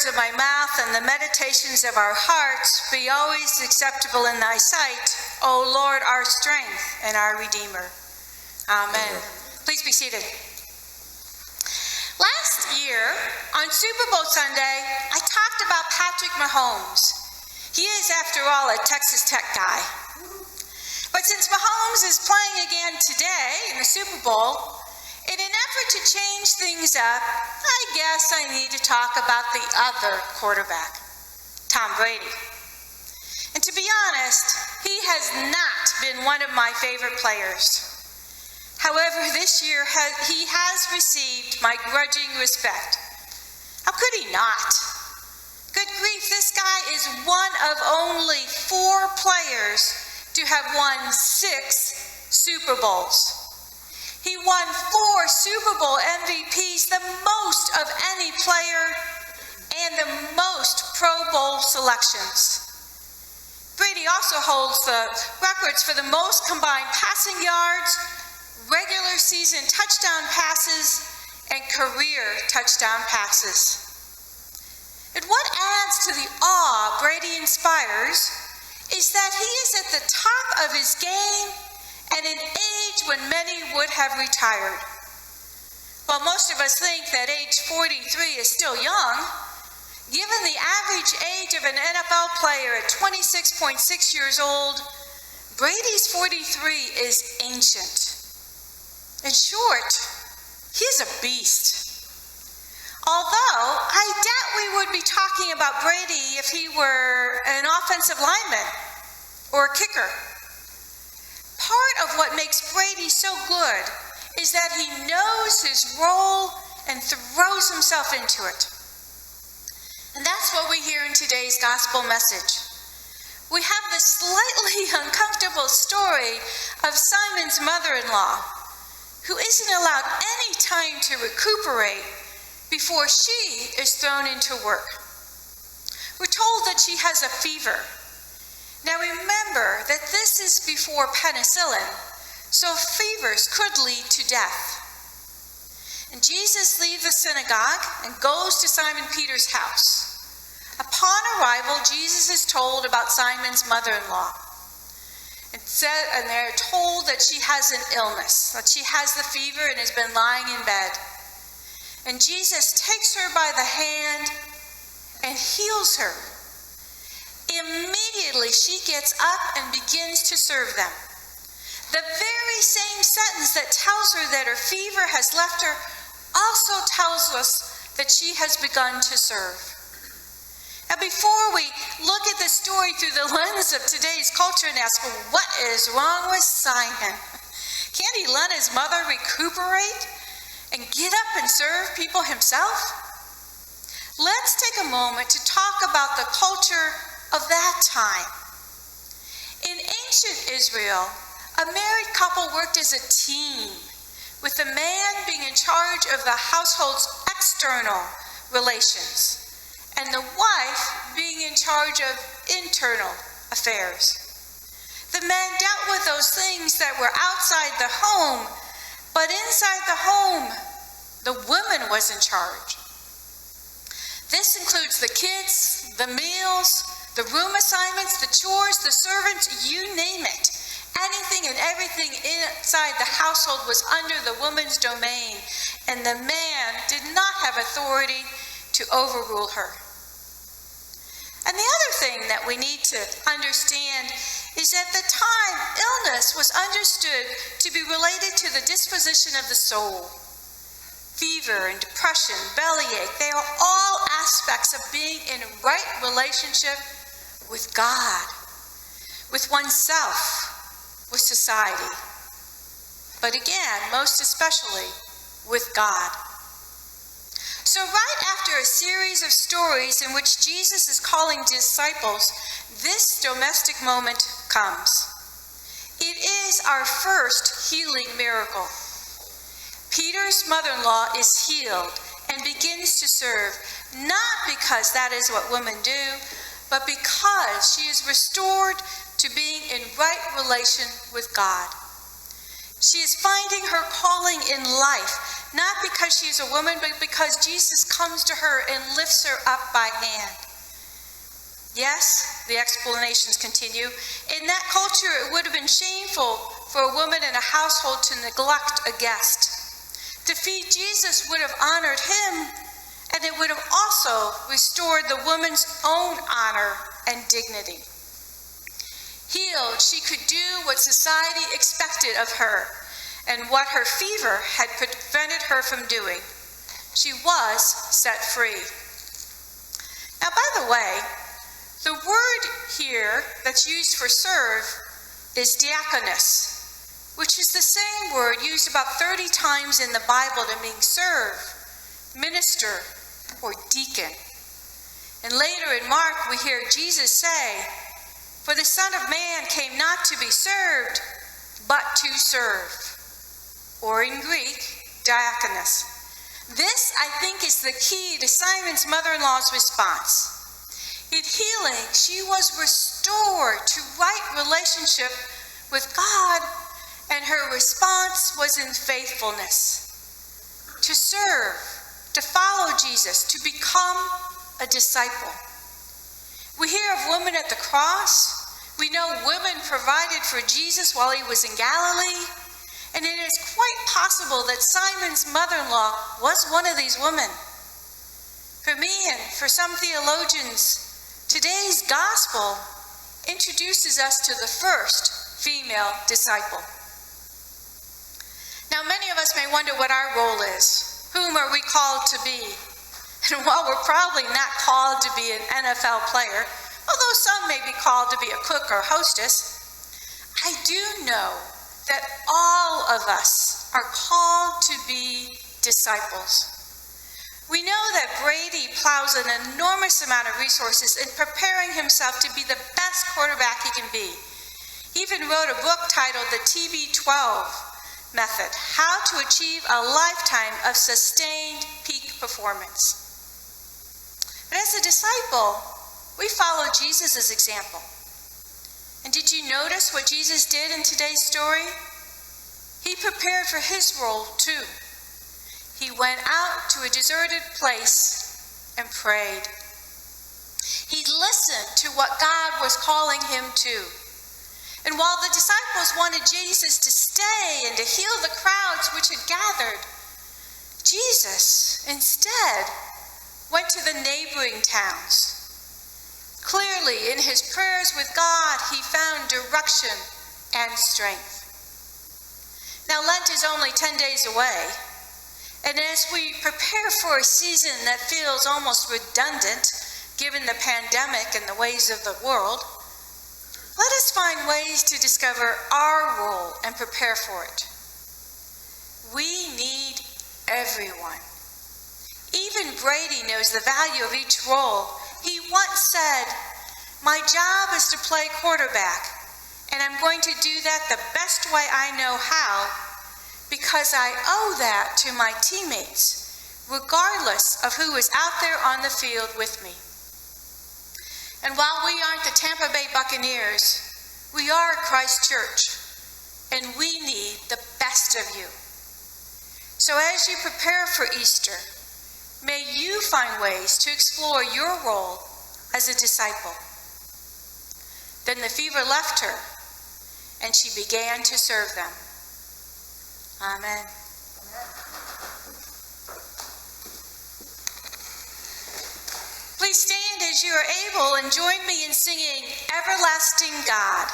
words of my mouth and the meditations of our hearts be always acceptable in thy sight, O Lord, our strength and our Redeemer. Amen. Please be seated. Last year, on Super Bowl Sunday, I talked about Patrick Mahomes. He is, after all, a Texas Tech guy. But since Mahomes is playing again today in the Super Bowl, in an effort to change things up, I guess I need to talk about the other quarterback, Tom Brady. And to be honest, he has not been one of my favorite players. However, this year he has received my grudging respect. How could he not? Good grief, this guy is one of only 4 players to have won 6 Super Bowls. He won 4 Super Bowl MVPs, the most of any player, and the most Pro Bowl selections. Brady also holds the records for the most combined passing yards, regular season touchdown passes, and career touchdown passes. And what adds to the awe Brady inspires is that he is at the top of his game at an age when many would have retired. While most of us think that age 43 is still young, given the average age of an NFL player at 26.6 years old, Brady's 43 is ancient. In short, he's a beast. Although, I doubt we would be talking about Brady if he were an offensive lineman or a kicker. Part of what makes Brady so good is that he knows his role and throws himself into it. And that's what we hear in today's gospel message. We have the slightly uncomfortable story of Simon's mother-in-law, who isn't allowed any time to recuperate before she is thrown into work. We're told that she has a fever. Now remember that this is before penicillin, so fevers could lead to death. And Jesus leaves the synagogue and goes to Simon Peter's house. Upon arrival, Jesus is told about Simon's mother-in-law. And they're told that she has an illness, that she has the fever and has been lying in bed. And Jesus takes her by the hand and heals her. Immediately, she gets up and begins to serve them. The very same sentence that tells her that her fever has left her also tells us that she has begun to serve. Now, before we look at the story through the lens of today's culture and ask, well, what is wrong with Simon? Can't he let his mother recuperate and get up and serve people himself? Let's take a moment to talk about the culture of that time. In ancient Israel, a married couple worked as a team, with the man being in charge of the household's external relations, and the wife being in charge of internal affairs. The men dealt with those things that were outside the home, but inside the home, the woman was in charge. This includes the kids, the meals, the room assignments, the chores, the servants, you name it. Anything and everything inside the household was under the woman's domain, and the man did not have authority to overrule her. And the other thing that we need to understand is that at the time, illness was understood to be related to the disposition of the soul. Fever and depression, bellyache, they are all aspects of being in a right relationship with God, with oneself, with society, but again, most especially, with God. So right after a series of stories in which Jesus is calling disciples, this domestic moment comes. It is our first healing miracle. Peter's mother-in-law is healed and begins to serve, not because that is what women do, but because she is restored to being in right relation with God. She is finding her calling in life not because she is a woman, but because Jesus comes to her and lifts her up by hand. Yes, the explanations continue. In that culture, it would have been shameful for a woman in a household to neglect a guest. To feed Jesus would have honored him, and it would have also restored the woman's own honor and dignity. Healed, she could do what society expected of her and what her fever had prevented her from doing. She was set free. Now, by the way, the word here that's used for serve is diakonos, which is the same word used about 30 times in the Bible to mean serve, minister, or deacon. And later in Mark, we hear Jesus say, "For the Son of Man came not to be served, but to serve," or in Greek, diakonos. This, I think, is the key to Simon's mother-in-law's response. In healing, she was restored to right relationship with God, and her response was in faithfulness. To serve, to follow Jesus, to become a disciple. We hear of women at the cross. We know women provided for Jesus while he was in Galilee. And it is quite possible that Simon's mother-in-law was one of these women. For me and for some theologians, today's gospel introduces us to the first female disciple. Now, many of us may wonder what our role is. Whom are we called to be? And while we're probably not called to be an NFL player, although some may be called to be a cook or hostess, I do know that all of us are called to be disciples. We know that Brady plows an enormous amount of resources in preparing himself to be the best quarterback he can be. He even wrote a book titled The TB12 Method, How to Achieve a Lifetime of Sustained Peak Performance. But as a disciple, we follow Jesus' example. And did you notice what Jesus did in today's story? He prepared for his role too. He went out to a deserted place and prayed. He listened to what God was calling him to. And while the disciples wanted Jesus to stay and to heal the crowds which had gathered, Jesus instead went to the neighboring towns. Clearly, in his prayers with God, he found direction and strength. Now, Lent is only 10 days away, and as we prepare for a season that feels almost redundant, given the pandemic and the ways of the world, let us find ways to discover our role and prepare for it. We need everyone. Even Brady knows the value of each role. He once said, "My job is to play quarterback, and I'm going to do that the best way I know how, because I owe that to my teammates, regardless of who is out there on the field with me." And while we aren't the Tampa Bay Buccaneers, we are Christ Church, and we need the best of you. So as you prepare for Easter, may you find ways to explore your role as a disciple. Then the fever left her, and she began to serve them. Amen. Please stand as you are able and join me in singing Everlasting God.